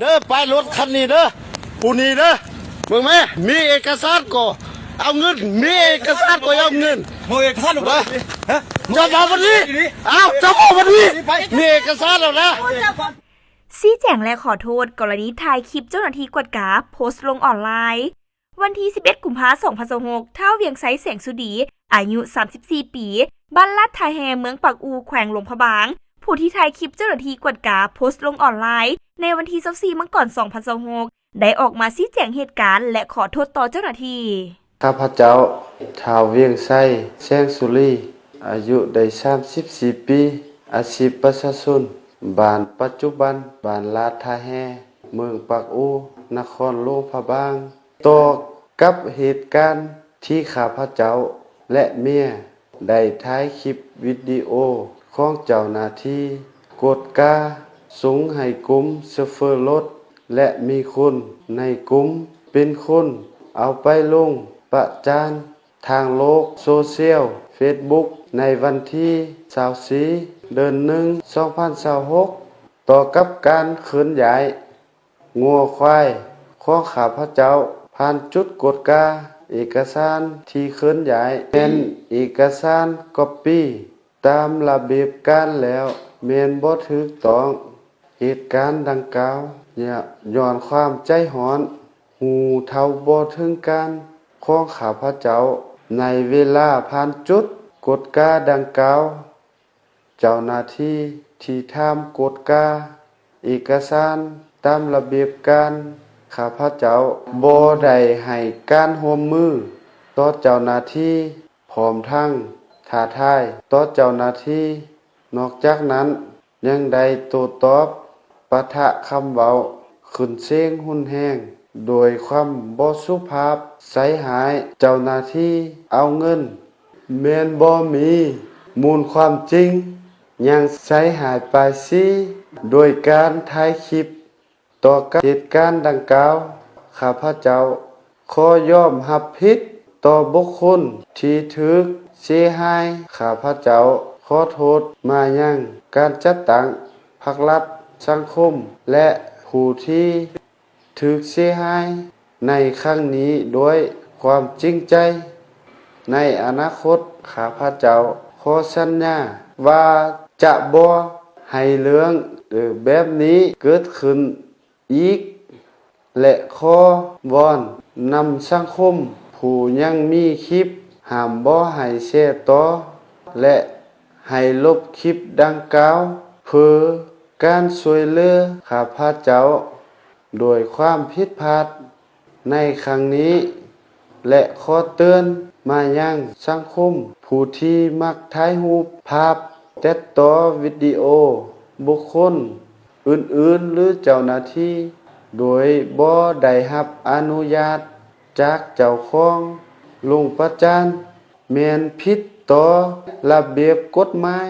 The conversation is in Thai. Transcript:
เด้อไปรถคันนี้เด้อผู้นี้เด้อมึงไหมมีเอกสารก็เอาเงินมีเอกสารก็เอาเงิน โมเอกท่านหรือเปล่าฮะ จะมาวันนี้เอาจะมาวันนี้มีเอกสารแล้วนะ ชี้แจงและขอโทษกรณีถ่ายคลิปเจ้าหน้าที่กวดกาโพสต์ลงออนไลน์วันที่ 11 กุมภาพันธ์ 2026ท้าวเวียงไซแสงสุดีอายุ 34 ปีบ้านลาดทาแฮเมืองปากอูแขวงหลวงพระบางผู้ที่ถ่ายคลิปเจ้าหน้าที่กวดกาโพสต์ลงออนไลน์ในวันที่ 24 มกราคม 2026ได้ออกมาชี้แจงเหตุการณ์และขอโทษต่อเจ้าหน้าที่ข้าพเจ้าท้าวเวียงไซแสงสุรีอายุได้34ปีอาชีพประชาชนบ้านปัจจุบันบ้านลาดทาแฮเมืองปากอูนครหลวงพระบางต่อกับเหตุการณ์ที่ข้าพเจ้าและเมียได้ถ่ายคลิปวิดีโอของเจ้าหน้าที่กดกาส่งให้กลุ่มโชเฟอร์รถและมีคนในกลุ่มเป็นคนเอาไปลงประจานทางโลกโซเชียล Facebook ในวันที่24เดือน1 2026ต่อกับการเคลื่อนย้ายงัวควายของข้าพเจ้าผ่านจุดกดกาเอกสารที่เคลื่อนย้ายเป็นเอกสารก๊อปปี้ตามระเบียบการแล้วแม่นบ่ถูกต้องเหตุการณ์ดังกล่าวย้อนความใจร้อนหูเท่าบ่ถึงการของข้าพเจ้าในเวลาผ่านจุดกดกาดังกล่าวเจ้าหน้าที่ที่ทำกดกาเอกสารตามระเบียบการข้าพเจ้าบ่ได้ให้การร่วมมือต่อเจ้าหน้าที่พร้อมทั้งท้าทายต่อเจ้าหน้าที่นอกจากนั้นยังได้โต้ตอบปะทะคำเว้าขึ้นเสียงรุนแรงโดยความบ่สุภาพใส่หายเจ้าหน้าที่เอาเงินแม่นบ่มีมูลความจริงยังใส่หายไปสิโดยการถ่ายคลิปต่อกับเหตุการณ์ดังกล่าวข้าพเจ้าขอยอมรับผิดต่อบุคคลที่ถูกเสียหายข้าพเจ้าขอโทษมายังการจัดตั้งภาครัฐสังคมและผู้ที่ถูกเสียหายในครั้งนี้ด้วยความจริงใจในอนาคตข้าพเจ้าขอสัญญาว่าจะบ่ให้เรื่องแบบนี้เกิดขึ้นอีกและขอวอนนำสังคมผู้ยังมีคลิปห้ามบ่ให้แชร์ต่อและให้ลบคลิปดังกล่าวเพื่อการช่วยเหลือข้าพเจ้าโดยความผิดพลาดในครั้งนี้และขอเตือนมายังสังคมผู้ที่มักถ่ายรูปภาพตัดต่อวิดีโอบุคคลอื่นๆหรือเจ้าหน้าที่โดยบ่ได้รับอนุญาตจากเจ้าของลงประจานแม่นผิดต่อระเบียบกฎหมาย